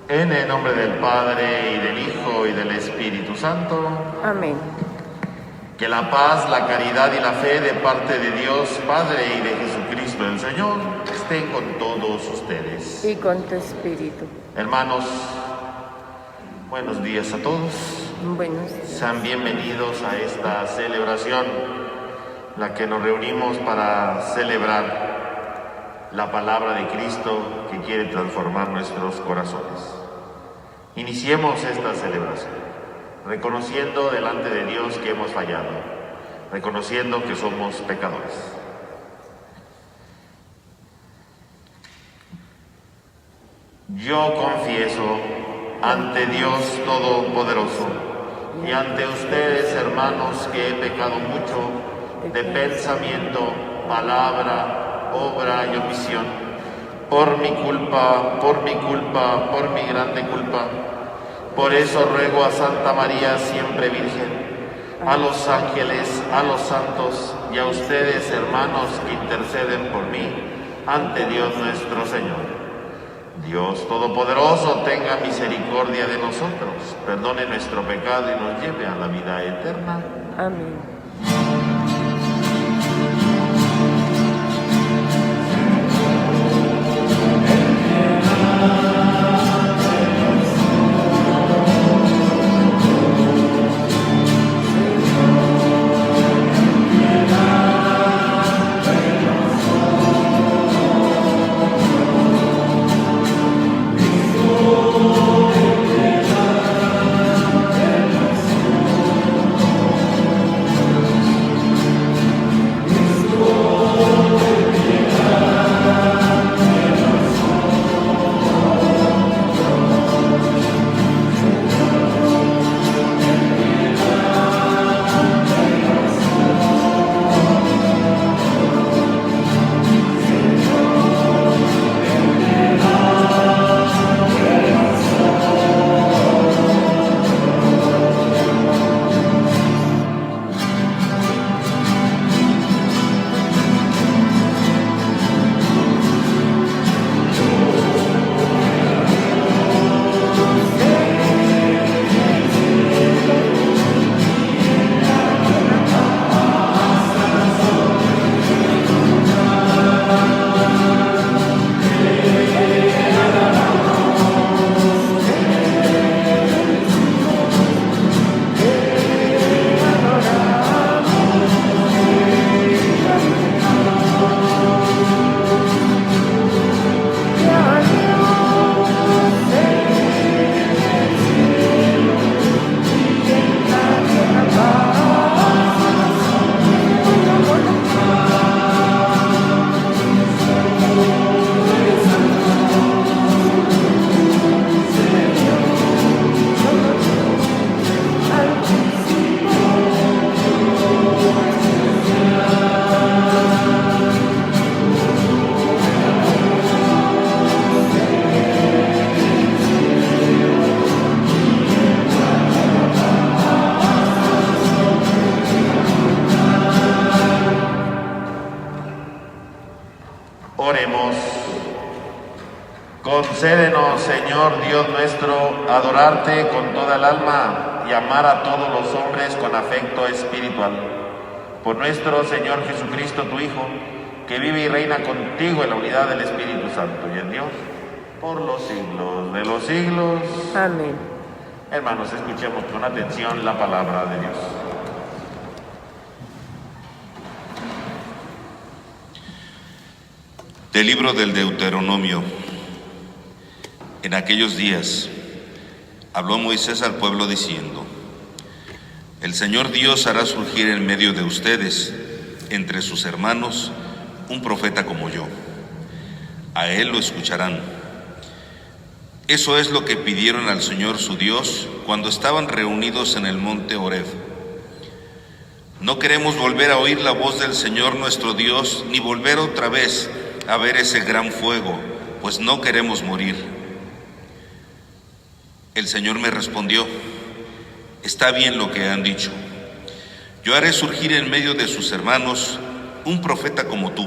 En el nombre del Padre, y del Hijo, y del Espíritu Santo. Amén. Que la paz, la caridad y la fe de parte de Dios Padre y de Jesucristo el Señor estén con todos ustedes. Y con tu espíritu. Hermanos, buenos días a todos. Buenos días. Sean bienvenidos a esta celebración, la que nos reunimos para celebrar la palabra de Cristo que quiere transformar nuestros corazones. Iniciemos esta celebración, reconociendo delante de Dios que hemos fallado, reconociendo que somos pecadores. Yo confieso ante Dios Todopoderoso y ante ustedes, hermanos, que he pecado mucho de pensamiento, palabra, obra y omisión, por mi culpa, por mi grande culpa. Por eso ruego a Santa María, siempre Virgen, a los ángeles, a los santos y a ustedes, hermanos, que interceden por mí ante Dios nuestro Señor. Dios Todopoderoso tenga misericordia de nosotros, perdone nuestro pecado y nos lleve a la vida eterna. Amén. Oremos. Concédenos, Señor Dios nuestro, adorarte con toda el alma y amar a todos los hombres con afecto espiritual. Por nuestro Señor Jesucristo, tu Hijo, que vive y reina contigo en la unidad del Espíritu Santo y en Dios, por los siglos de los siglos. Amén. Hermanos, escuchemos con atención la palabra de Dios. Del libro del Deuteronomio. En aquellos días habló Moisés al pueblo diciendo: El Señor Dios hará surgir en medio de ustedes, entre sus hermanos, un profeta como yo. A él lo escucharán. Eso es lo que pidieron al Señor su Dios cuando estaban reunidos en el monte Horeb. No queremos volver a oír la voz del Señor nuestro Dios, ni volver otra vez a ver ese gran fuego, pues no queremos morir. El Señor me respondió: está bien lo que han dicho. Yo haré surgir en medio de sus hermanos un profeta como tú.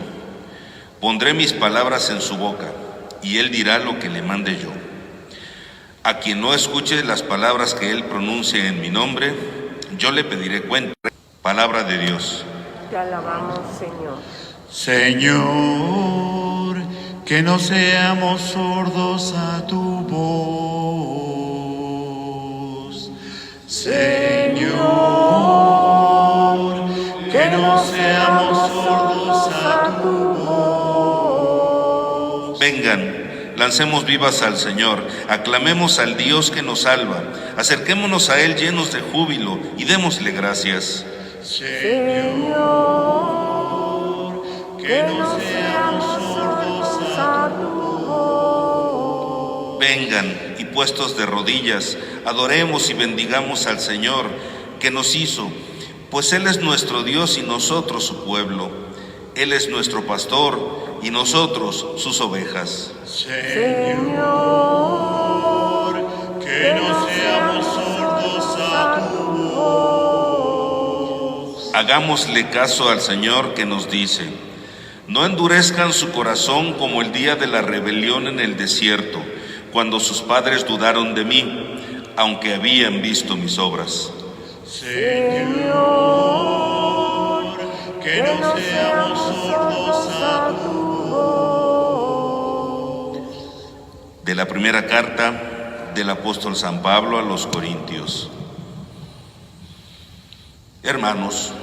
Pondré mis palabras en su boca, y él dirá lo que le mande yo. A quien no escuche las palabras que él pronuncie en mi nombre, yo le pediré cuenta. Palabra de Dios. Te alabamos, Señor. Señor, que no seamos sordos a tu voz. Señor, que no seamos sordos a tu voz. Vengan, lancemos vivas al Señor, aclamemos al Dios que nos salva, acerquémonos a Él llenos de júbilo y démosle gracias. Señor, que no seamos sordos a tu voz. Vengan y puestos de rodillas, adoremos y bendigamos al Señor que nos hizo, pues Él es nuestro Dios y nosotros su pueblo. Él es nuestro pastor y nosotros sus ovejas. Señor, que no seamos sordos a tu voz. Hagámosle caso al Señor que nos dice: no endurezcan su corazón como el día de la rebelión en el desierto, cuando sus padres dudaron de mí, aunque habían visto mis obras. Señor, que no seamos sordos a tu voz. De la primera carta del apóstol San Pablo a los Corintios. Hermanos,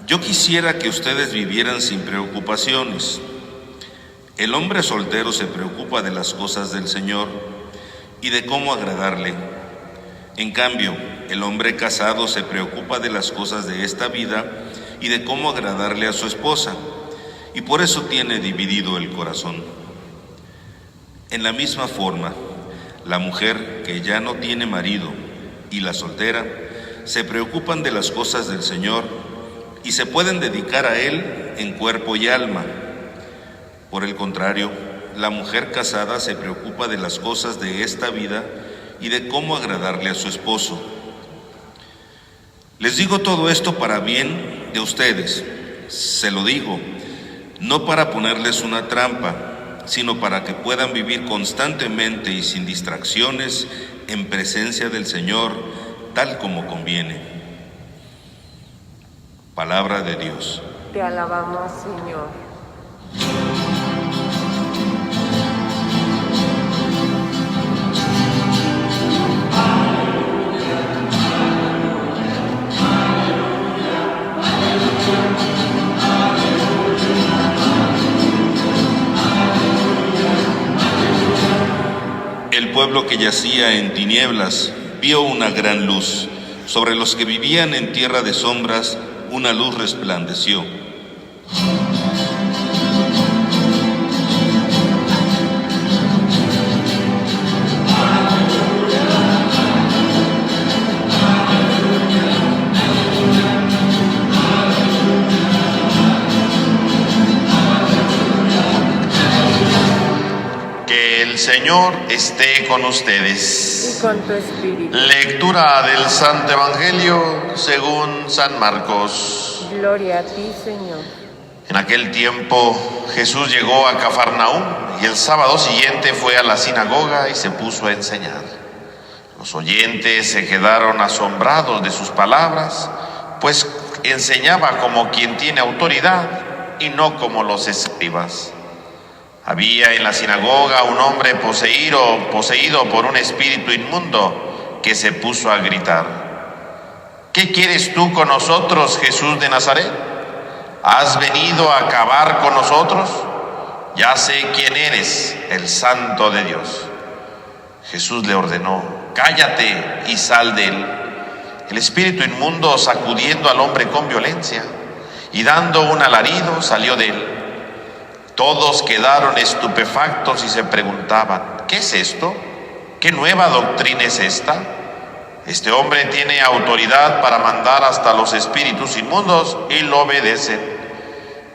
yo quisiera que ustedes vivieran sin preocupaciones. El hombre soltero se preocupa de las cosas del Señor y de cómo agradarle. En cambio, el hombre casado se preocupa de las cosas de esta vida y de cómo agradarle a su esposa, y por eso tiene dividido el corazón. En la misma forma, la mujer que ya no tiene marido y la soltera se preocupan de las cosas del Señor y se pueden dedicar a Él en cuerpo y alma. Por el contrario, la mujer casada se preocupa de las cosas de esta vida y de cómo agradarle a su esposo. Les digo todo esto para bien de ustedes, se lo digo, no para ponerles una trampa, sino para que puedan vivir constantemente y sin distracciones en presencia del Señor, tal como conviene. Palabra de Dios. Te alabamos, Señor. El pueblo que yacía en tinieblas vio una gran luz. Sobre los que vivían en tierra de sombras, una luz resplandeció. Que el Señor esté con ustedes. Y con tu espíritu. Lectura del Santo Evangelio según San Marcos. Gloria a ti, Señor. En aquel tiempo Jesús llegó a Cafarnaúm y el sábado siguiente fue a la sinagoga y se puso a enseñar. Los oyentes se quedaron asombrados de sus palabras, pues enseñaba como quien tiene autoridad y no como los escribas. Había en la sinagoga un hombre poseído por un espíritu inmundo que se puso a gritar: ¿qué quieres tú con nosotros, Jesús de Nazaret? ¿Has venido a acabar con nosotros? Ya sé quién eres, el Santo de Dios. Jesús le ordenó: cállate y sal de él. El espíritu inmundo, sacudiendo al hombre con violencia y dando un alarido, salió de él. Todos quedaron estupefactos y se preguntaban: ¿qué es esto? ¿Qué nueva doctrina es esta? Este hombre tiene autoridad para mandar hasta los espíritus inmundos y lo obedecen.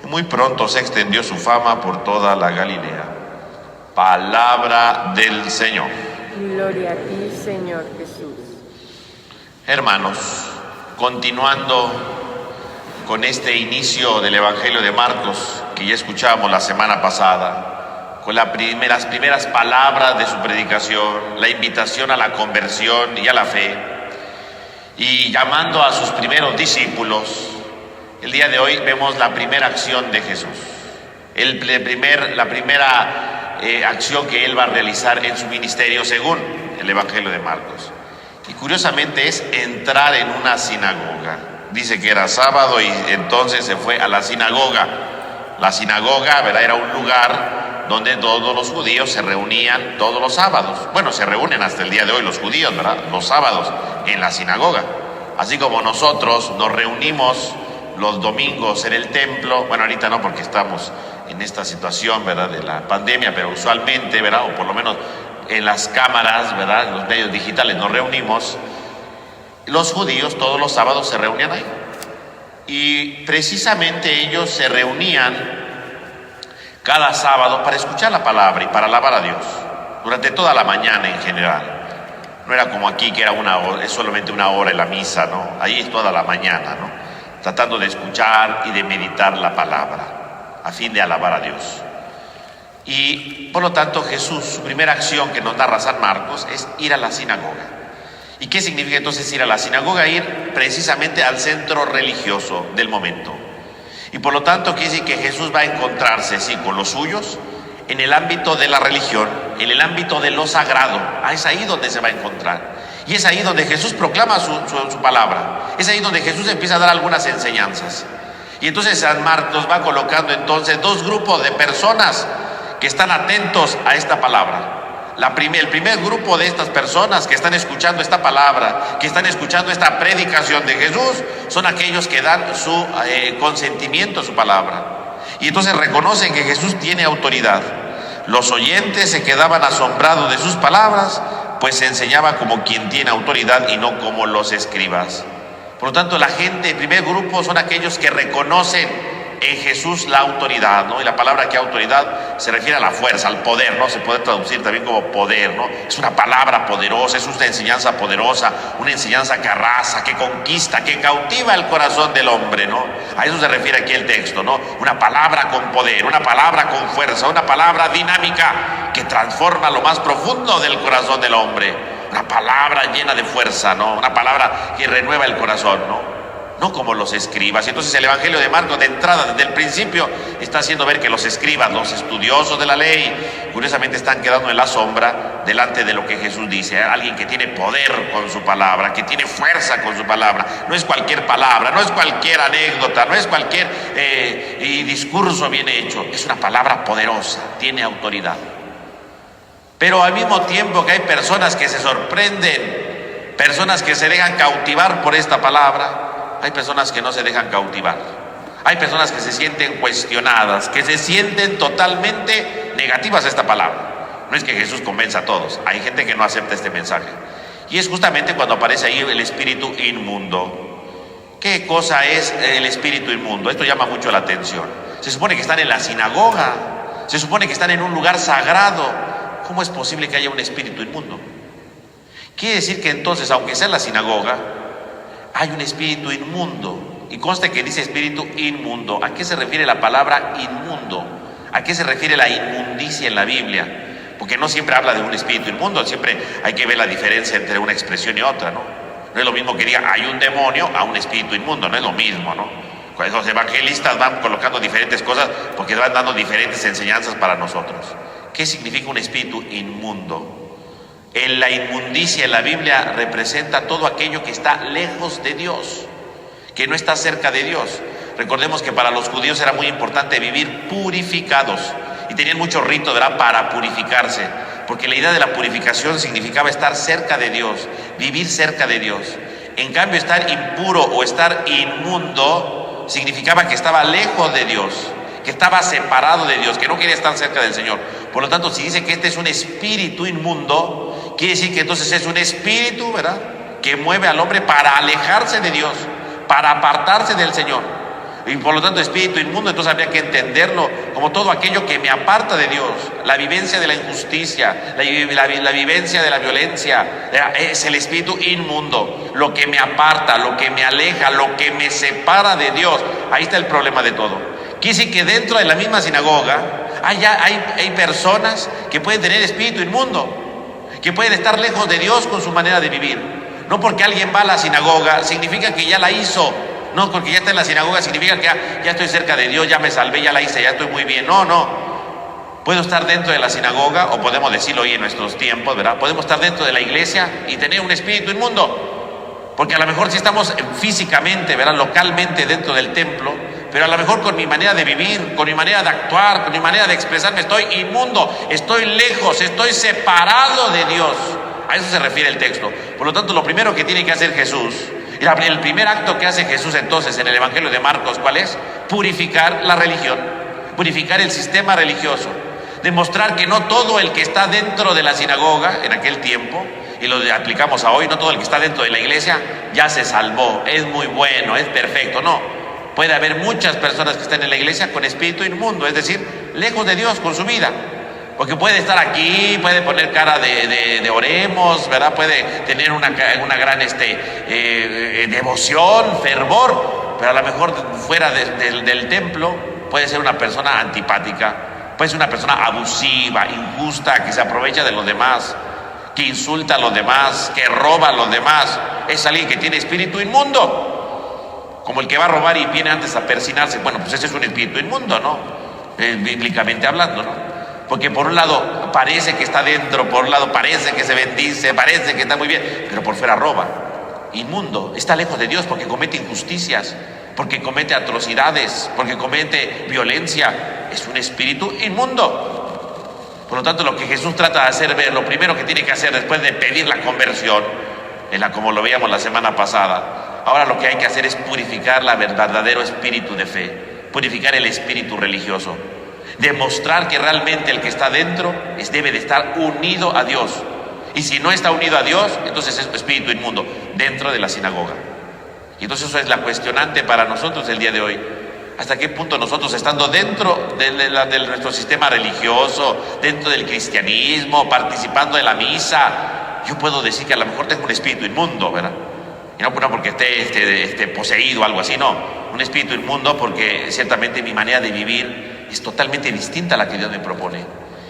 Y muy pronto se extendió su fama por toda la Galilea. Palabra del Señor. Gloria a ti, Señor Jesús. Hermanos, continuando con este inicio del Evangelio de Marcos que ya escuchamos la semana pasada, con las primeras palabras de su predicación, la invitación a la conversión y a la fe, y llamando a sus primeros discípulos. El día de hoy vemos la primera acción de Jesús, la primera acción que Él va a realizar en su ministerio según el Evangelio de Marcos. Y curiosamente es entrar en una sinagoga. Dice que era sábado y entonces se fue a la sinagoga. La sinagoga, ¿verdad?, era un lugar donde todos los judíos se reunían todos los sábados. Bueno, se reúnen hasta el día de hoy los judíos, ¿verdad?, los sábados en la sinagoga. Así como nosotros nos reunimos los domingos en el templo, bueno, ahorita no porque estamos en esta situación, ¿verdad?, de la pandemia, pero usualmente, ¿verdad?, o por lo menos en las cámaras, ¿verdad?, en los medios digitales nos reunimos. Los judíos todos los sábados se reunían ahí. Y precisamente ellos se reunían cada sábado para escuchar la palabra y para alabar a Dios, durante toda la mañana en general. No era como aquí que era una hora, es solamente una hora en la misa, ¿no? Ahí es toda la mañana, ¿no?, tratando de escuchar y de meditar la palabra, a fin de alabar a Dios. Y por lo tanto Jesús, su primera acción que nos narra San Marcos es ir a la sinagoga. ¿Y qué significa entonces ir a la sinagoga? Ir precisamente al centro religioso del momento. Y por lo tanto quiere decir que Jesús va a encontrarse, sí, con los suyos, en el ámbito de la religión, en el ámbito de lo sagrado. Es ahí donde se va a encontrar. Y es ahí donde Jesús proclama su palabra. Es ahí donde Jesús empieza a dar algunas enseñanzas. Y entonces San Marcos va colocando entonces dos grupos de personas que están atentos a esta palabra. El primer grupo de estas personas que están escuchando esta palabra, que están escuchando esta predicación de Jesús, son aquellos que dan su consentimiento a su palabra. Y entonces reconocen que Jesús tiene autoridad. Los oyentes se quedaban asombrados de sus palabras, pues se enseñaba como quien tiene autoridad y no como los escribas. Por lo tanto, la gente, el primer grupo, son aquellos que reconocen en Jesús la autoridad, ¿no? Y la palabra que autoridad se refiere a la fuerza, al poder, ¿no? Se puede traducir también como poder, ¿no? Es una palabra poderosa, es una enseñanza poderosa, una enseñanza que arrasa, que conquista, que cautiva el corazón del hombre, ¿no? A eso se refiere aquí el texto, ¿no? Una palabra con poder, una palabra con fuerza, una palabra dinámica que transforma lo más profundo del corazón del hombre. Una palabra llena de fuerza, ¿no? Una palabra que renueva el corazón, ¿no? No como los escribas. Entonces el Evangelio de Marcos, de entrada, desde el principio, está haciendo ver que los escribas, los estudiosos de la ley, curiosamente están quedando en la sombra delante de lo que Jesús dice. Alguien que tiene poder con su palabra, que tiene fuerza con su palabra. No es cualquier palabra, no es cualquier anécdota, no es cualquier discurso bien hecho. Es una palabra poderosa, tiene autoridad. Pero al mismo tiempo que hay personas que se sorprenden, personas que se dejan cautivar por esta palabra, hay personas que no se dejan cautivar. Hay personas que se sienten cuestionadas, que se sienten totalmente negativas a esta palabra. No es que Jesús convenza a todos, hay gente que no acepta este mensaje. Y es justamente cuando aparece ahí el espíritu inmundo. ¿Qué cosa es el espíritu inmundo? Esto llama mucho la atención. Se supone que están en la sinagoga, se supone que están en un lugar sagrado. ¿Cómo es posible que haya un espíritu inmundo? Quiere decir que entonces, aunque sea en la sinagoga, hay un espíritu inmundo. Y conste que dice espíritu inmundo. ¿A qué se refiere la palabra inmundo? ¿A qué se refiere la inmundicia en la Biblia? Porque no siempre habla de un espíritu inmundo, siempre hay que ver la diferencia entre una expresión y otra, ¿no? No es lo mismo que diga hay un demonio a un espíritu inmundo, no es lo mismo, ¿no? Los evangelistas van colocando diferentes cosas porque van dando diferentes enseñanzas para nosotros. ¿Qué significa un espíritu inmundo? En la inmundicia en la Biblia representa todo aquello que está lejos de Dios, que no está cerca de Dios. Recordemos que para los judíos era muy importante vivir purificados y tenían muchos ritos, ¿verdad?, para purificarse, porque la idea de la purificación significaba estar cerca de Dios, vivir cerca de Dios. En cambio, estar impuro o estar inmundo significaba que estaba lejos de Dios, que estaba separado de Dios, que no quería estar cerca del Señor. Por lo tanto, si dice que este es un espíritu inmundo, quiere decir que entonces es un espíritu, ¿verdad?, que mueve al hombre para alejarse de Dios, para apartarse del Señor. Y por lo tanto, espíritu inmundo, entonces habría que entenderlo como todo aquello que me aparta de Dios. La vivencia de la injusticia, la vivencia de la violencia, es el espíritu inmundo. Lo que me aparta, lo que me aleja, lo que me separa de Dios. Ahí está el problema de todo. Quiere decir que dentro de la misma sinagoga Hay personas que pueden tener espíritu inmundo, que pueden estar lejos de Dios con su manera de vivir. No porque alguien va a la sinagoga significa que ya la hizo. No porque ya está en la sinagoga significa que ya estoy cerca de Dios, ya me salvé, ya la hice, ya estoy muy bien. No. Puedo estar dentro de la sinagoga, o podemos decirlo hoy en nuestros tiempos, ¿verdad? Podemos estar dentro de la iglesia y tener un espíritu inmundo. Porque a lo mejor si estamos físicamente, ¿verdad?, localmente dentro del templo, pero a lo mejor con mi manera de vivir, con mi manera de actuar, con mi manera de expresarme, estoy inmundo, estoy lejos, estoy separado de Dios. A eso se refiere el texto. Por lo tanto, lo primero que tiene que hacer Jesús, el primer acto que hace Jesús entonces en el Evangelio de Marcos, ¿cuál es? Purificar la religión, purificar el sistema religioso. Demostrar que no todo el que está dentro de la sinagoga en aquel tiempo, y lo aplicamos a hoy, no todo el que está dentro de la iglesia ya se salvó, es muy bueno, es perfecto. No, puede haber muchas personas que están en la iglesia con espíritu inmundo, es decir, lejos de Dios con su vida. Porque puede estar aquí, puede poner cara de oremos, ¿verdad? Puede tener una gran devoción, fervor, pero a lo mejor fuera del templo puede ser una persona antipática. Puede ser una persona abusiva, injusta, que se aprovecha de los demás, que insulta a los demás, que roba a los demás. Es alguien que tiene espíritu inmundo. Como el que va a robar y viene antes a persinarse. Bueno, pues ese es un espíritu inmundo, ¿no? Bíblicamente hablando, ¿no? Porque por un lado parece que está dentro, por un lado parece que se bendice, parece que está muy bien, pero por fuera roba. Inmundo, está lejos de Dios porque comete injusticias, porque comete atrocidades, porque comete violencia. Es un espíritu inmundo. Por lo tanto, lo que Jesús trata de hacer ver, lo primero que tiene que hacer después de pedir la conversión, como lo veíamos la semana pasada, ahora lo que hay que hacer es purificar el verdadero espíritu de fe, purificar el espíritu religioso, demostrar que realmente el que está dentro debe de estar unido a Dios. Y si no está unido a Dios, entonces es espíritu inmundo dentro de la sinagoga. Y entonces eso es la cuestionante para nosotros el día de hoy. ¿Hasta qué punto nosotros, estando dentro de nuestro sistema religioso, dentro del cristianismo, participando de la misa, yo puedo decir que a lo mejor tengo un espíritu inmundo, ¿verdad? Y no porque esté poseído o algo así, no. Un espíritu inmundo porque ciertamente mi manera de vivir es totalmente distinta a la que Dios me propone.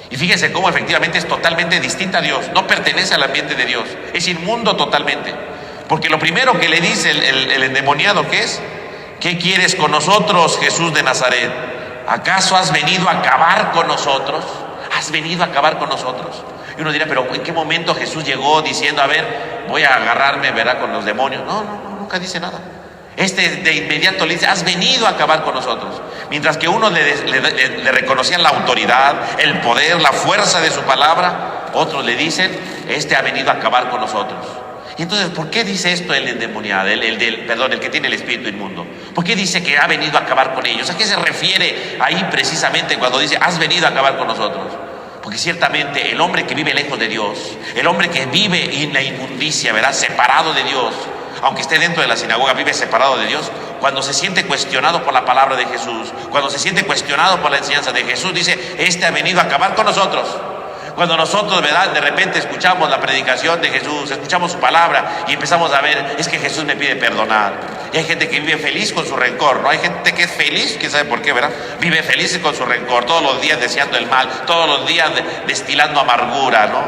Y fíjense cómo efectivamente es totalmente distinta a Dios, no pertenece al ambiente de Dios, es inmundo totalmente. Porque lo primero que le dice el endemoniado, ¿qué es? ¿Qué quieres con nosotros, Jesús de Nazaret? ¿Acaso has venido a acabar con nosotros? ¿Has venido a acabar con nosotros? Y uno dirá, pero ¿en qué momento Jesús llegó diciendo, a ver, voy a agarrarme, ¿verdad?, con los demonios? No, nunca dice nada. De inmediato le dice, has venido a acabar con nosotros. Mientras que uno le reconocían la autoridad, el poder, la fuerza de su palabra, otros le dicen, ha venido a acabar con nosotros. Y entonces, ¿por qué dice esto el endemoniado, el que tiene el espíritu inmundo? ¿Por qué dice que ha venido a acabar con ellos? ¿A qué se refiere ahí precisamente cuando dice, has venido a acabar con nosotros? Porque ciertamente el hombre que vive lejos de Dios, el hombre que vive en la inmundicia, ¿verdad?, separado de Dios, aunque esté dentro de la sinagoga, vive separado de Dios, cuando se siente cuestionado por la palabra de Jesús, cuando se siente cuestionado por la enseñanza de Jesús, dice, ha venido a acabar con nosotros. Cuando nosotros, ¿verdad?, de repente escuchamos la predicación de Jesús, escuchamos su palabra y empezamos a ver, es que Jesús me pide perdonar. Y hay gente que vive feliz con su rencor, ¿no? Hay gente que es feliz, quién sabe por qué, ¿verdad? Vive feliz con su rencor, todos los días deseando el mal, todos los días destilando amargura, ¿no?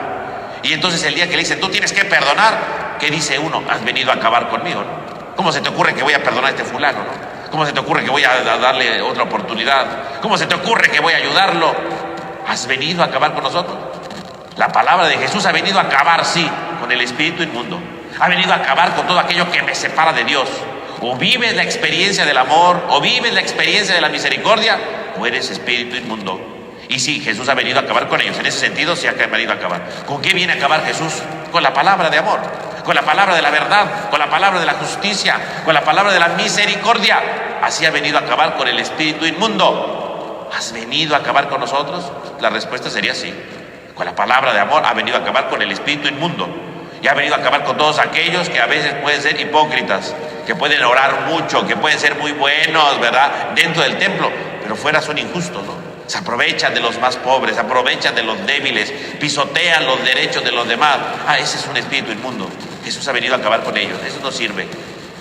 Y entonces el día que le dicen, tú tienes que perdonar, ¿qué dice uno? Has venido a acabar conmigo, ¿no? ¿Cómo se te ocurre que voy a perdonar a este fulano, ¿no? ¿Cómo se te ocurre que voy a darle otra oportunidad? ¿Cómo se te ocurre que voy a ayudarlo? ¿Has venido a acabar con nosotros? La palabra de Jesús ha venido a acabar, sí, con el espíritu inmundo. Ha venido a acabar con todo aquello que me separa de Dios. O vives la experiencia del amor, o vives la experiencia de la misericordia, o eres espíritu inmundo. Y sí, Jesús ha venido a acabar con ellos. En ese sentido, sí ha venido a acabar. ¿Con qué viene a acabar Jesús? Con la palabra de amor, con la palabra de la verdad, con la palabra de la justicia, con la palabra de la misericordia. Así ha venido a acabar con el espíritu inmundo. ¿Has venido a acabar con nosotros? La respuesta sería sí. Con la palabra de amor ha venido a acabar con el espíritu inmundo. Y ha venido a acabar con todos aquellos que a veces pueden ser hipócritas, que pueden orar mucho, que pueden ser muy buenos, ¿verdad?, dentro del templo, pero fuera son injustos, ¿no? Se aprovechan de los más pobres, se aprovechan de los débiles, pisotean los derechos de los demás. Ese es un espíritu inmundo. Jesús ha venido a acabar con ellos. Eso no sirve.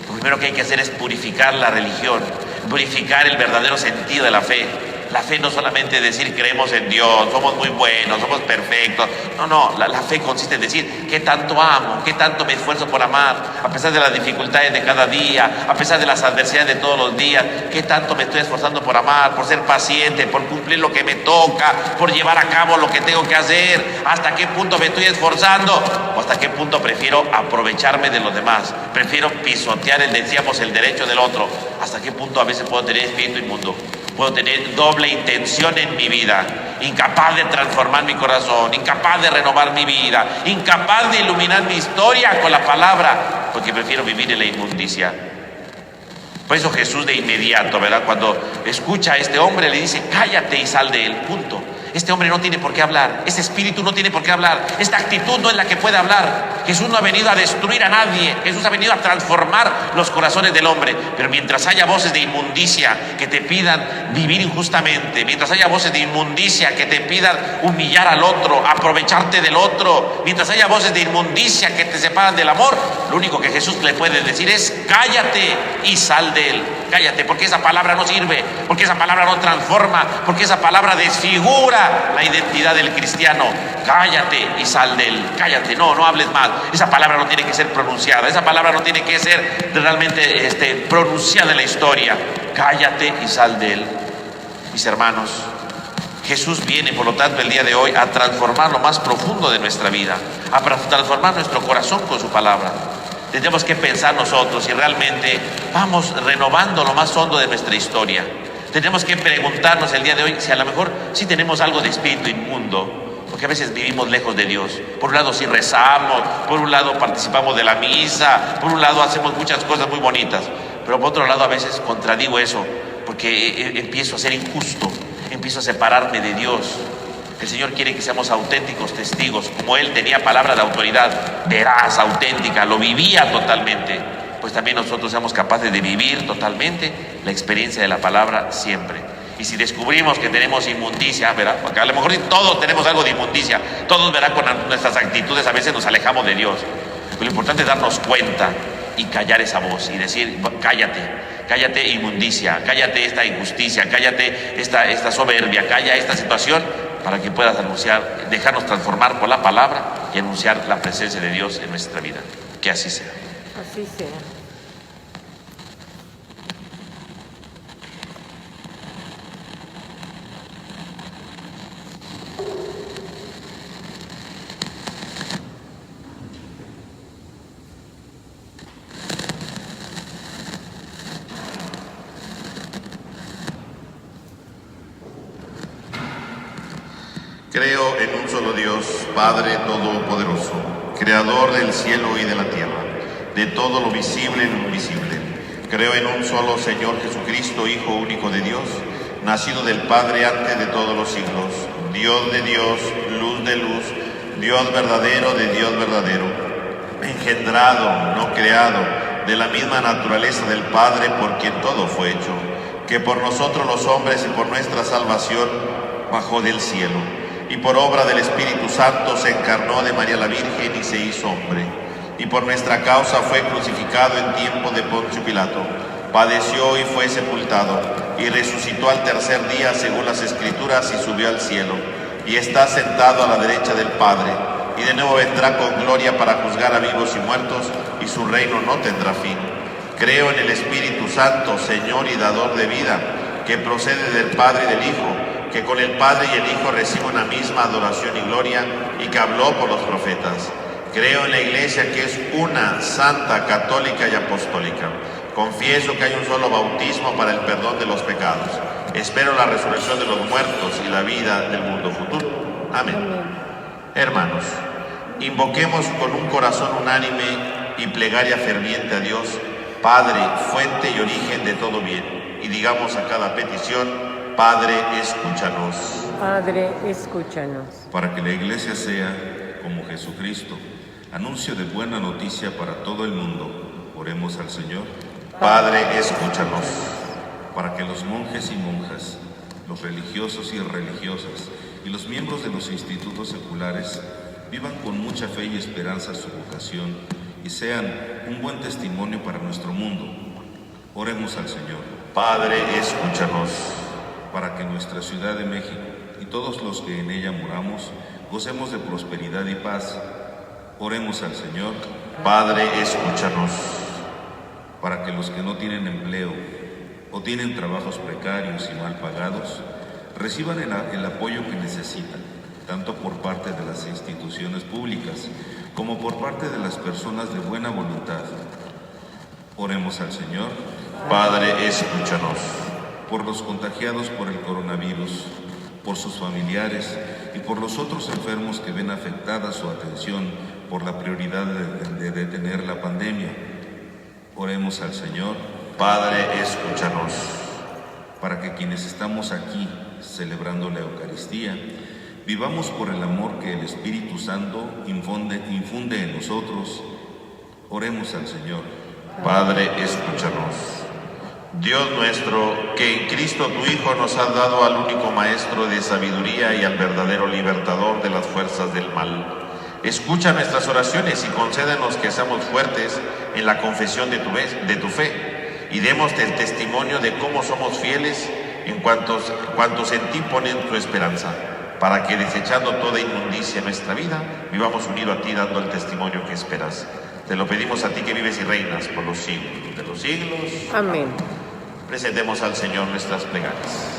Lo primero que hay que hacer es purificar la religión, purificar el verdadero sentido de la fe. La fe no solamente es decir creemos en Dios, somos muy buenos, somos perfectos. No, la fe consiste en decir qué tanto amo, qué tanto me esfuerzo por amar, a pesar de las dificultades de cada día, a pesar de las adversidades de todos los días, qué tanto me estoy esforzando por amar, por ser paciente, por cumplir lo que me toca, por llevar a cabo lo que tengo que hacer, hasta qué punto me estoy esforzando o hasta qué punto prefiero aprovecharme de los demás, prefiero pisotear el derecho del otro, hasta qué punto a veces puedo tener espíritu inmundo, puedo tener doble intención en mi vida, incapaz de transformar mi corazón, incapaz de renovar mi vida, incapaz de iluminar mi historia con la palabra, porque prefiero vivir en la inmundicia. Por eso Jesús de inmediato, ¿verdad?, cuando escucha a este hombre le dice, cállate y sal de él, punto. Este hombre no tiene por qué hablar, este espíritu no tiene por qué hablar, esta actitud no es la que puede hablar. Jesús no ha venido a destruir a nadie, Jesús ha venido a transformar los corazones del hombre. Pero mientras haya voces de inmundicia que te pidan vivir injustamente, mientras haya voces de inmundicia que te pidan humillar al otro, aprovecharte del otro, mientras haya voces de inmundicia que te separan del amor, lo único que Jesús le puede decir es cállate y sal de él. Cállate, porque esa palabra no sirve, porque esa palabra no transforma, porque esa palabra desfigura la identidad del cristiano. Cállate y sal de él. Cállate, no hables más. Esa palabra no tiene que ser pronunciada, esa palabra no tiene que ser realmente pronunciada en la historia. Cállate y sal de él. Mis hermanos, Jesús viene, por lo tanto, el día de hoy a transformar lo más profundo de nuestra vida, a transformar nuestro corazón con su palabra. Tenemos que pensar nosotros si realmente vamos renovando lo más hondo de nuestra historia. Tenemos que preguntarnos el día de hoy si a lo mejor sí tenemos algo de espíritu inmundo, porque a veces vivimos lejos de Dios. Por un lado sí rezamos, por un lado participamos de la misa, por un lado hacemos muchas cosas muy bonitas, pero por otro lado a veces contradigo eso, porque empiezo a ser injusto, empiezo a separarme de Dios. El Señor quiere que seamos auténticos testigos, como Él tenía palabra de autoridad, veraz, auténtica, lo vivía totalmente, pues también nosotros seamos capaces de vivir totalmente la experiencia de la palabra siempre. Y si descubrimos que tenemos inmundicia, ¿verdad?, porque a lo mejor todos tenemos algo de inmundicia, todos, ¿verdad?, con nuestras actitudes a veces nos alejamos de Dios, pero lo importante es darnos cuenta y callar esa voz y decir, cállate inmundicia, cállate esta injusticia, cállate esta soberbia, calla esta situación, para que puedas anunciar, dejarnos transformar por la palabra y anunciar la presencia de Dios en nuestra vida. Que así sea. Así sea. Creo en un solo Dios, Padre Todopoderoso, Creador del cielo y de la tierra, de todo lo visible y lo invisible. Creo en un solo Señor Jesucristo, Hijo único de Dios, nacido del Padre antes de todos los siglos, Dios de Dios, luz de luz, Dios verdadero de Dios verdadero, engendrado, no creado, de la misma naturaleza del Padre, por quien todo fue hecho, que por nosotros los hombres y por nuestra salvación bajó del cielo, y por obra del Espíritu Santo se encarnó de María la Virgen y se hizo hombre, y por nuestra causa fue crucificado en tiempo de Poncio Pilato, padeció y fue sepultado, y resucitó al tercer día según las Escrituras y subió al cielo, y está sentado a la derecha del Padre, y de nuevo vendrá con gloria para juzgar a vivos y muertos, y su reino no tendrá fin. Creo en el Espíritu Santo, Señor y dador de vida, que procede del Padre y del Hijo, que con el Padre y el Hijo recibe una misma adoración y gloria, y que habló por los profetas. Creo en la Iglesia, que es una, santa, católica y apostólica. Confieso que hay un solo bautismo para el perdón de los pecados. Espero la resurrección de los muertos y la vida del mundo futuro. Amén. Hermanos, invoquemos con un corazón unánime y plegaria ferviente a Dios, Padre, fuente y origen de todo bien, y digamos a cada petición: Padre, escúchanos. Padre, escúchanos. Para que la Iglesia sea, como Jesucristo, anuncio de buena noticia para todo el mundo, oremos al Señor. Padre, escúchanos. Para que los monjes y monjas, los religiosos y religiosas, y los miembros de los institutos seculares vivan con mucha fe y esperanza su vocación y sean un buen testimonio para nuestro mundo, oremos al Señor. Padre, escúchanos. para que nuestra Ciudad de México y todos los que en ella moramos gocemos de prosperidad y paz. Oremos al Señor. Padre, escúchanos. Para que los que no tienen empleo o tienen trabajos precarios y mal pagados reciban el apoyo que necesitan, tanto por parte de las instituciones públicas como por parte de las personas de buena voluntad. Oremos al Señor. Padre, escúchanos. Por los contagiados por el coronavirus, por sus familiares y por los otros enfermos que ven afectada su atención por la prioridad de detener la pandemia. Oremos al Señor. Padre, escúchanos. Para que quienes estamos aquí celebrando la Eucaristía, vivamos por el amor que el Espíritu Santo infunde en nosotros. Oremos al Señor. Padre, escúchanos. Dios nuestro, que en Cristo tu Hijo nos has dado al único Maestro de sabiduría y al verdadero libertador de las fuerzas del mal, escucha nuestras oraciones y concédenos que seamos fuertes en la confesión de tu fe y demos el testimonio de cómo somos fieles en cuantos en ti ponen tu esperanza, para que desechando toda inmundicia en nuestra vida, vivamos unidos a ti dando el testimonio que esperas. Te lo pedimos a ti que vives y reinas por los siglos de los siglos. Amén. Presentemos al Señor nuestras plegarias.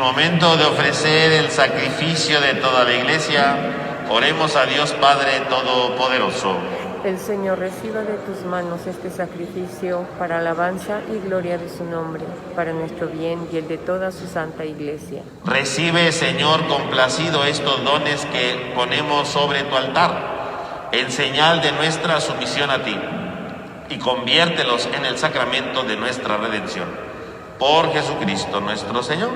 Momento de ofrecer el sacrificio de toda la Iglesia, oremos a Dios Padre Todopoderoso. El Señor reciba de tus manos este sacrificio para alabanza y gloria de su nombre, para nuestro bien y el de toda su santa Iglesia. Recibe, Señor, complacido estos dones que ponemos sobre tu altar, en señal de nuestra sumisión a ti, y conviértelos en el sacramento de nuestra redención. Por Jesucristo nuestro Señor.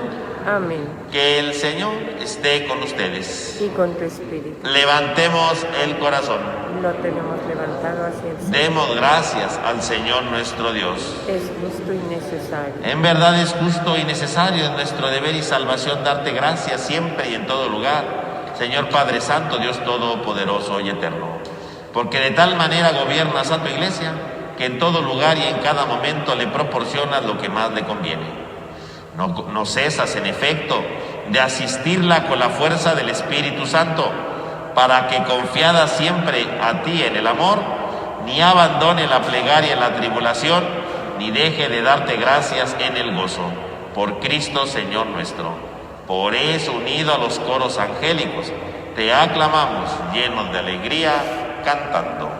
Amén. Que el Señor esté con ustedes. Y con tu espíritu. Levantemos el corazón. Lo tenemos levantado hacia el cielo. Demos gracias al Señor nuestro Dios. Es justo y necesario. En verdad es justo y necesario, es nuestro deber y salvación darte gracias siempre y en todo lugar, Señor Padre Santo, Dios Todopoderoso y Eterno. Porque de tal manera gobiernas a tu Iglesia, que en todo lugar y en cada momento le proporcionas lo que más le conviene. No cesas, en efecto, de asistirla con la fuerza del Espíritu Santo, para que, confiada siempre a ti en el amor, ni abandone la plegaria en la tribulación, ni deje de darte gracias en el gozo. Por Cristo Señor nuestro. Por eso, unido a los coros angélicos, te aclamamos llenos de alegría, cantando.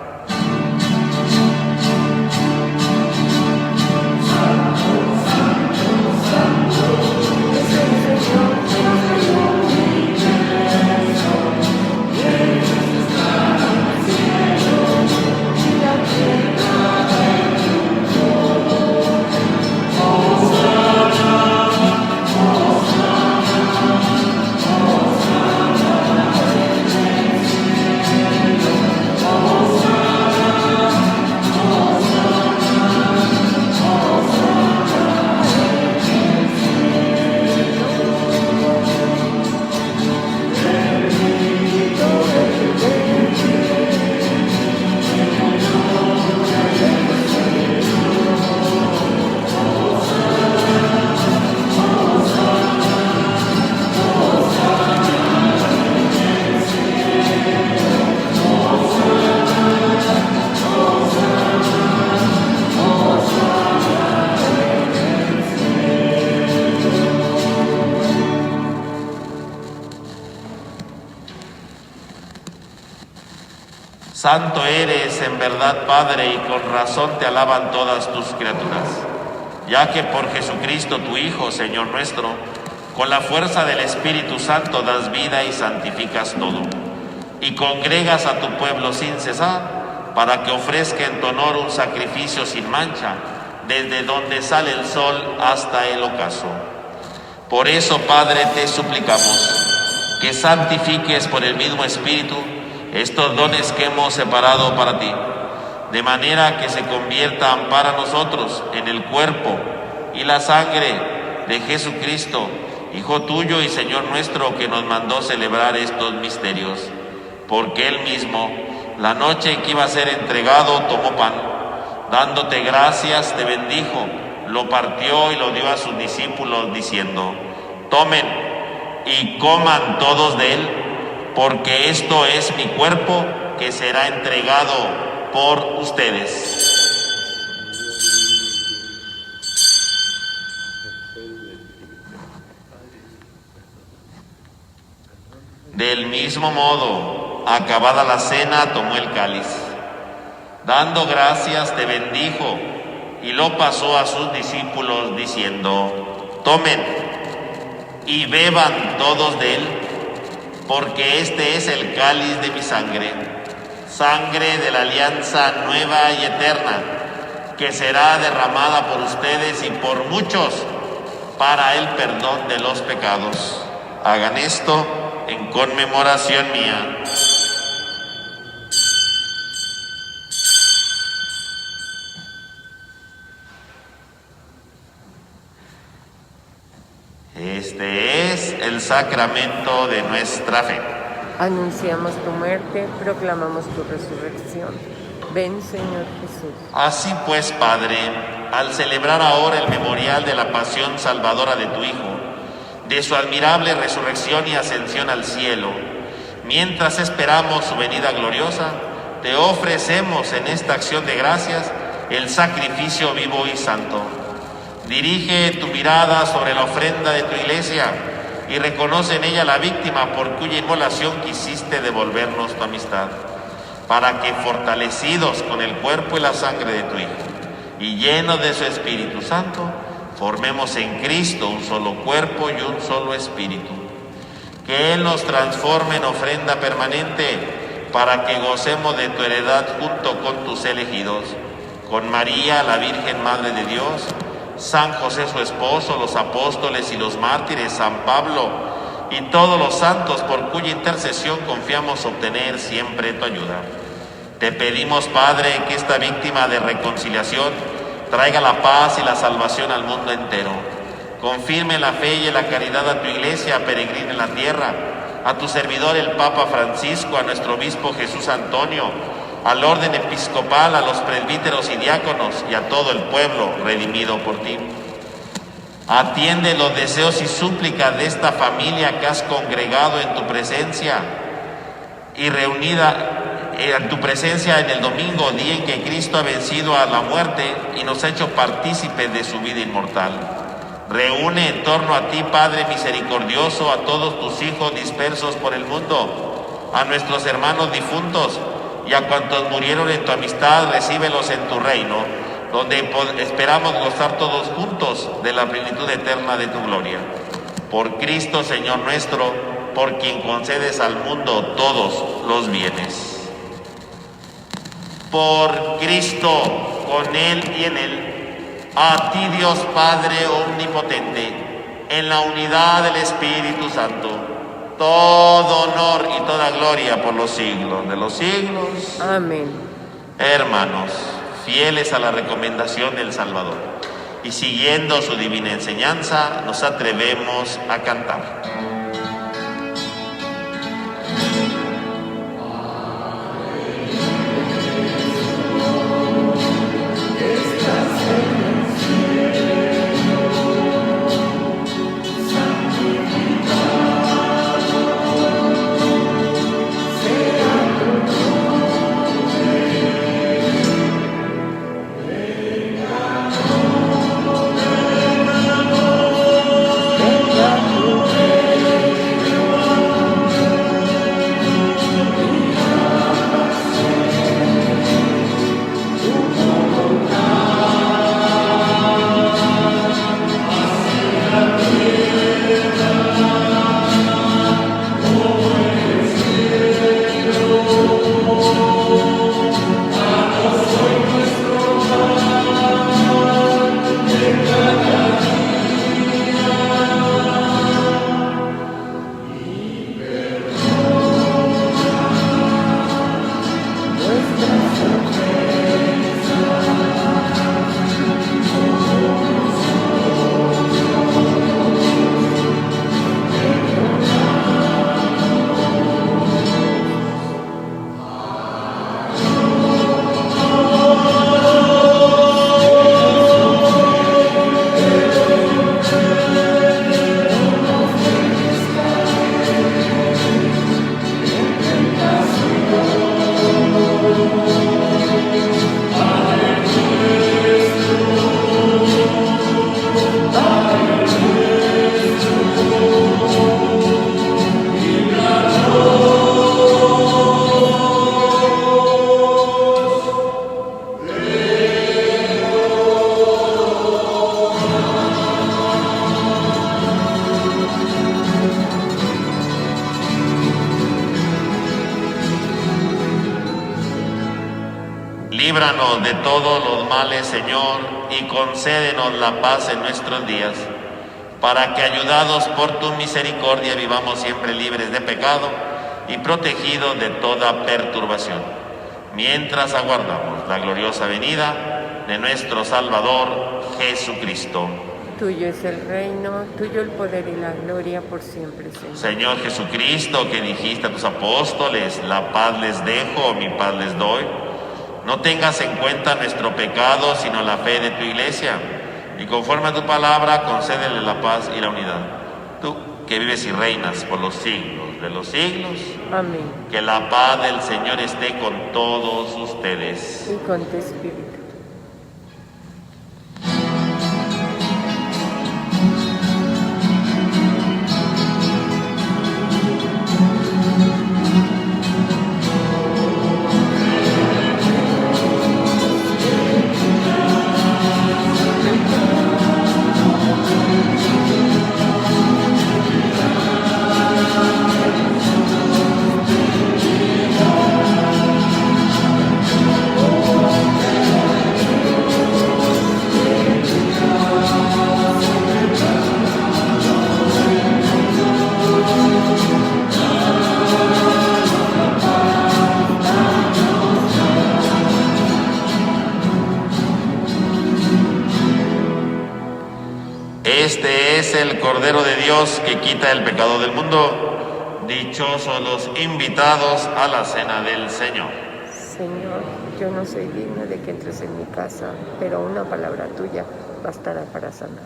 Santo eres en verdad, Padre, y con razón te alaban todas tus criaturas, ya que por Jesucristo tu Hijo, Señor nuestro, con la fuerza del Espíritu Santo das vida y santificas todo, y congregas a tu pueblo sin cesar, para que ofrezca en tu honor un sacrificio sin mancha, desde donde sale el sol hasta el ocaso. Por eso, Padre, te suplicamos que santifiques por el mismo Espíritu estos dones que hemos separado para ti, de manera que se conviertan para nosotros en el cuerpo y la sangre de Jesucristo, Hijo tuyo y Señor nuestro, que nos mandó celebrar estos misterios. Porque Él mismo, la noche en que iba a ser entregado, tomó pan, dándote gracias, te bendijo, lo partió y lo dio a sus discípulos, diciendo: tomen y coman todos de él, porque esto es mi cuerpo que será entregado por ustedes. Del mismo modo, acabada la cena, tomó el cáliz. Dando gracias, te bendijo y lo pasó a sus discípulos, diciendo: tomen y beban todos de él, porque este es el cáliz de mi sangre, sangre de la alianza nueva y eterna, que será derramada por ustedes y por muchos para el perdón de los pecados. Hagan esto en conmemoración mía. Este es el sacramento de nuestra fe. Anunciamos tu muerte, proclamamos tu resurrección. Ven, Señor Jesús. Así pues, Padre, al celebrar ahora el memorial de la pasión salvadora de tu Hijo, de su admirable resurrección y ascensión al cielo, mientras esperamos su venida gloriosa, te ofrecemos en esta acción de gracias el sacrificio vivo y santo. Dirige tu mirada sobre la ofrenda de tu iglesia y reconoce en ella la víctima por cuya inmolación quisiste devolvernos tu amistad, para que, fortalecidos con el cuerpo y la sangre de tu Hijo y llenos de su Espíritu Santo, formemos en Cristo un solo cuerpo y un solo espíritu. Que Él nos transforme en ofrenda permanente, para que gocemos de tu heredad junto con tus elegidos, con María, la Virgen Madre de Dios, San José su esposo, los apóstoles y los mártires, San Pablo y todos los santos, por cuya intercesión confiamos obtener siempre tu ayuda. Te pedimos, Padre, que esta víctima de reconciliación traiga la paz y la salvación al mundo entero. Confirme la fe y la caridad a tu iglesia peregrina en la tierra, a tu servidor el Papa Francisco, a nuestro obispo Jesús Antonio, al orden episcopal, a los presbíteros y diáconos y a todo el pueblo redimido por ti. Atiende los deseos y súplicas de esta familia que has congregado en tu presencia y reunida en tu presencia en el domingo, día en que Cristo ha vencido a la muerte y nos ha hecho partícipes de su vida inmortal. Reúne en torno a ti, Padre misericordioso, a todos tus hijos dispersos por el mundo, a nuestros hermanos difuntos y a cuantos murieron en tu amistad, recíbelos en tu reino, donde esperamos gozar todos juntos de la plenitud eterna de tu gloria. Por Cristo, Señor nuestro, por quien concedes al mundo todos los bienes. Por Cristo, con Él y en Él, a ti Dios Padre omnipotente, en la unidad del Espíritu Santo, todo honor y toda gloria por los siglos de los siglos. Amén. Hermanos, fieles a la recomendación del Salvador y siguiendo su divina enseñanza, nos atrevemos a cantar. Venga tu Líbranos de todos los males, Señor, y concédenos la paz en nuestros días, para que, ayudados por tu misericordia, vivamos siempre libres de pecado y protegidos de toda perturbación, mientras aguardamos la gloriosa venida de nuestro Salvador Jesucristo. Tuyo es el reino, tuyo el poder y la gloria por siempre, Señor. Señor Jesucristo, que dijiste a tus apóstoles, la paz les dejo, mi paz les doy, no tengas en cuenta nuestro pecado, sino la fe de tu iglesia, y conforme a tu palabra, concédele la paz y la unidad. Tú, que vives y reinas por los siglos de los siglos. Amén. Que la paz del Señor esté con todos ustedes. Y con tu espíritu. Este es el Cordero de Dios que quita el pecado del mundo. Dichosos los invitados a la cena del Señor. Señor, yo no soy digna de que entres en mi casa, pero una palabra tuya bastará para sanar.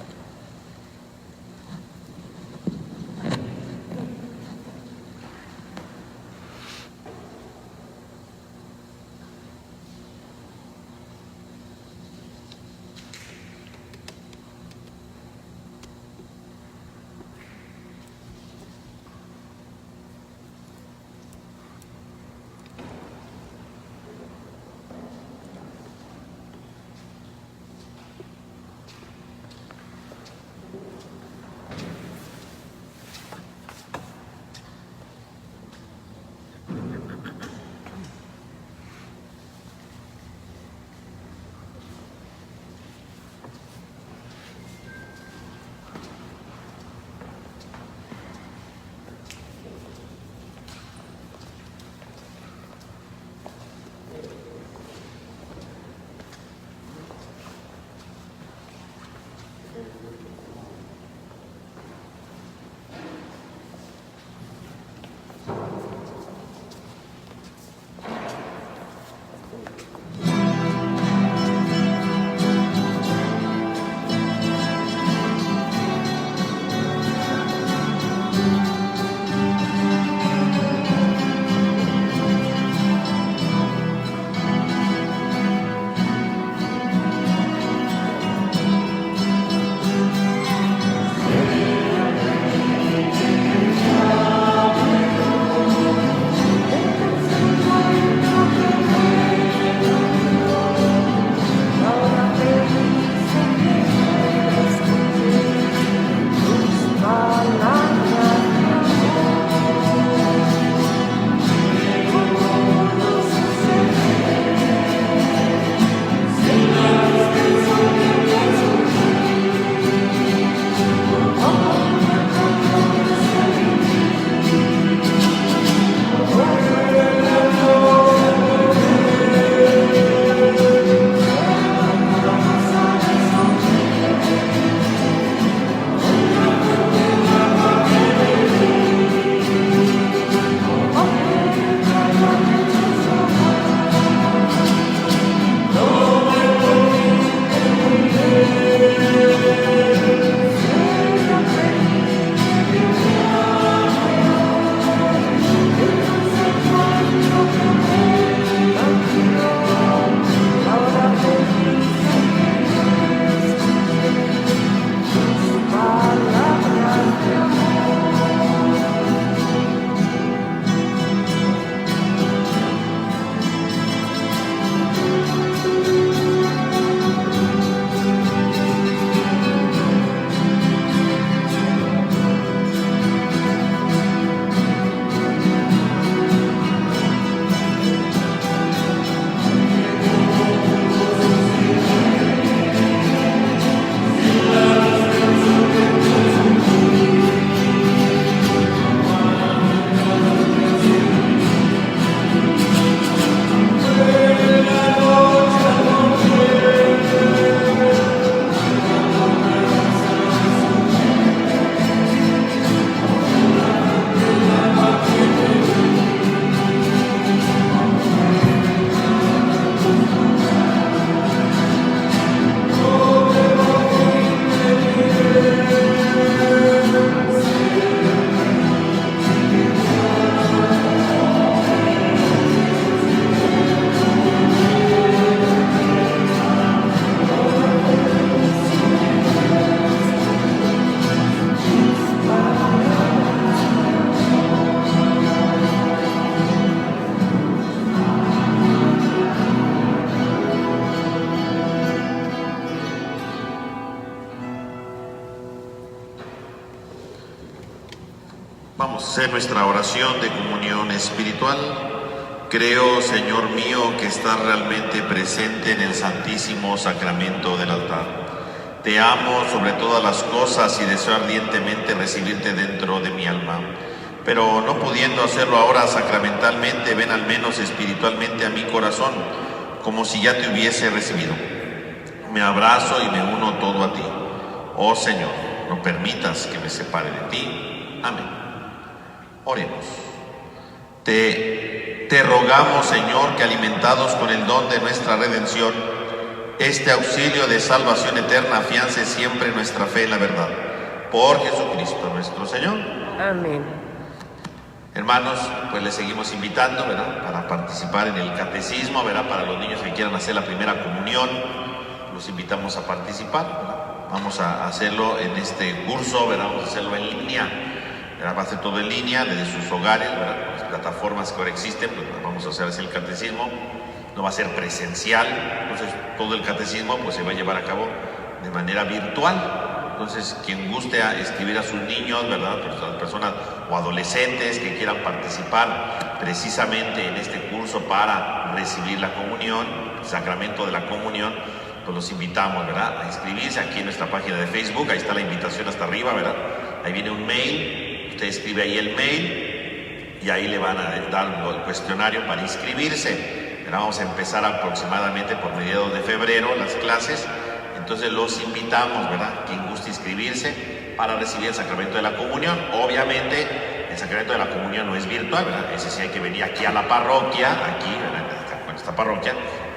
hacer nuestra oración de comunión espiritual. Creo, Señor mío, que estás realmente presente en el Santísimo Sacramento del altar. Te amo sobre todas las cosas y deseo ardientemente recibirte dentro de mi alma. Pero no pudiendo hacerlo ahora sacramentalmente, ven al menos espiritualmente a mi corazón, como si ya te hubiese recibido. Me abrazo y me uno todo a ti. Oh Señor, no permitas que me separe de ti. Amén. Oremos. Te rogamos, Señor, que alimentados con el don de nuestra redención, este auxilio de salvación eterna afiance siempre nuestra fe en la verdad. Por Jesucristo nuestro Señor. Amén. Hermanos, pues les seguimos invitando, ¿verdad?, para participar en el catecismo, ¿verdad?, para los niños que quieran hacer la primera comunión, los invitamos a participar, ¿verdad? Vamos a hacerlo en este curso, ¿verdad?, vamos a hacerlo en línea, ¿verdad?, va a ser todo en línea, desde sus hogares, ¿verdad?, con las plataformas que ahora existen, pues vamos a hacer así el catecismo, no va a ser presencial, entonces todo el catecismo pues se va a llevar a cabo de manera virtual. Entonces, quien guste a escribir a sus niños, ¿verdad?, personas o adolescentes que quieran participar precisamente en este curso para recibir la comunión, el sacramento de la comunión, pues los invitamos, ¿verdad?, a inscribirse aquí en nuestra página de Facebook. Ahí está la invitación hasta arriba, ¿verdad? Ahí viene un mail, usted escribe ahí el mail y ahí le van a dar el cuestionario para inscribirse. ¿Verdad? Vamos a empezar aproximadamente por mediados de febrero las clases. Entonces los invitamos, ¿verdad?, quien guste inscribirse para recibir el sacramento de la comunión. Obviamente el sacramento de la comunión no es virtual, ¿verdad? Ese sí hay que venir aquí a la parroquia, aquí, ¿verdad?, en esta parroquia,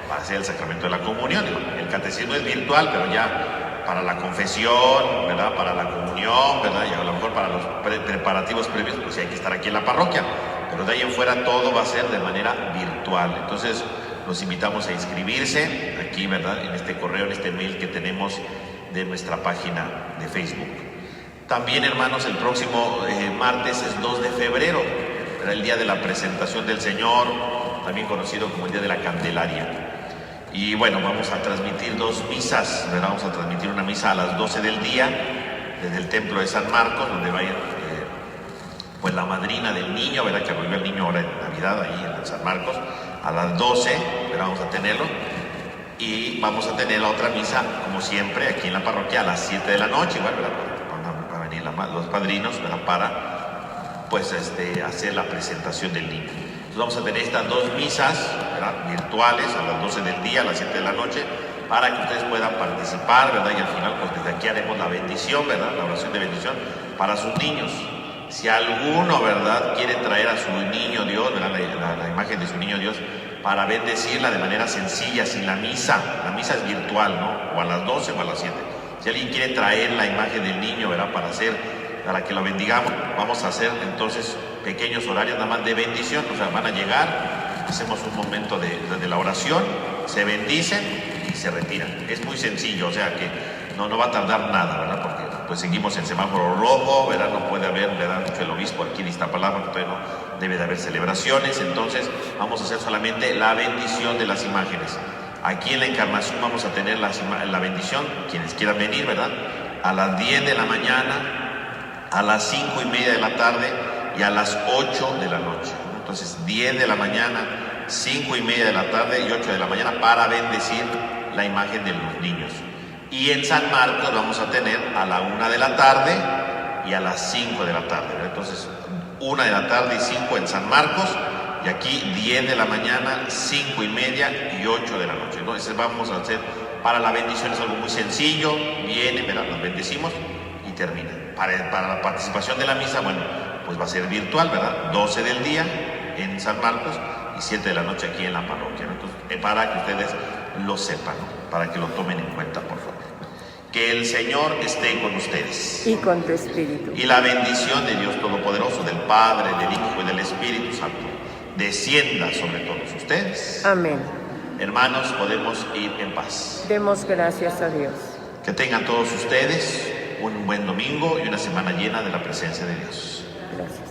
para hacer el sacramento de la comunión. El catecismo es virtual, pero ya para la confesión, ¿verdad?, para la comunión, ¿verdad?, y a lo mejor para los preparativos previos, pues sí hay que estar aquí en la parroquia. Pero de ahí en fuera todo va a ser de manera virtual. Entonces los invitamos a inscribirse aquí, ¿verdad?, en este correo, en este mail que tenemos de nuestra página de Facebook. También, hermanos, el próximo martes es 2 de febrero, será el día de la presentación del Señor, también conocido como el día de la Candelaria. Y bueno, vamos a transmitir 2 misas, ¿verdad? Vamos a transmitir una misa a las 12 del día desde el templo de San Marcos, donde va a ir pues la madrina del niño, ¿verdad?, que revivió el niño ahora en Navidad, ahí en San Marcos, a las 12, ¿verdad?, vamos a tenerlo. Y vamos a tener la otra misa, como siempre, aquí en la parroquia a las 7 de la noche, igual, ¿verdad?, van a venir los padrinos, ¿verdad?, para pues hacer la presentación del niño. Entonces vamos a tener estas 2 misas, ¿verdad?, virtuales a las 12 del día, a las 7 de la noche, para que ustedes puedan participar, ¿verdad?, y al final pues desde aquí haremos la bendición, ¿verdad?, la oración de bendición para sus niños. Si alguno, ¿verdad?, quiere traer a su niño Dios, ¿verdad?, la imagen de su niño Dios, para bendecirla de manera sencilla, sin la misa es virtual, ¿no?, o a las 12 o a las 7. Si alguien quiere traer la imagen del niño, ¿verdad?, para que lo bendigamos, vamos a hacer entonces pequeños horarios nada más de bendición. O sea, van a llegar, hacemos un momento de la oración, se bendicen y se retiran. Es muy sencillo, o sea que no va a tardar nada, ¿verdad?, porque pues seguimos en semáforo rojo, ¿verdad?, no puede haber, ¿verdad?, mucho el obispo aquí en Iztapalapa, porque todavía no debe de haber celebraciones. Entonces vamos a hacer solamente la bendición de las imágenes. Aquí en la Encarnación vamos a tener la bendición, quienes quieran venir, ¿verdad?, a las 10 de la mañana, a las 5:30 de la tarde y a las 8 de la noche. Entonces 10 de la mañana, 5:30 de la tarde y 8 de la mañana para bendecir la imagen de los niños. Y en San Marcos vamos a tener a la 1 de la tarde y a las 5 de la tarde, ¿verdad? Entonces 1 de la tarde y 5 en San Marcos, y aquí 10 de la mañana, 5:30 y 8 de la noche, ¿no? Ese vamos a hacer para la bendición, es algo muy sencillo, viene, ¿verdad?, nos bendecimos y termina. Para la participación de la misa, bueno, pues va a ser virtual, ¿verdad?, 12 del día en San Marcos y 7 de la noche aquí en la parroquia, ¿no? Entonces, para que ustedes lo sepan, ¿no?, para que lo tomen en cuenta, por favor. Que el Señor esté con ustedes. Y con tu espíritu. Y la bendición de Dios Todopoderoso, del Padre, del Hijo y del Espíritu Santo, descienda sobre todos ustedes. Amén. Hermanos, podemos ir en paz. Demos gracias a Dios. Que tengan todos ustedes un buen domingo y una semana llena de la presencia de Dios. Gracias.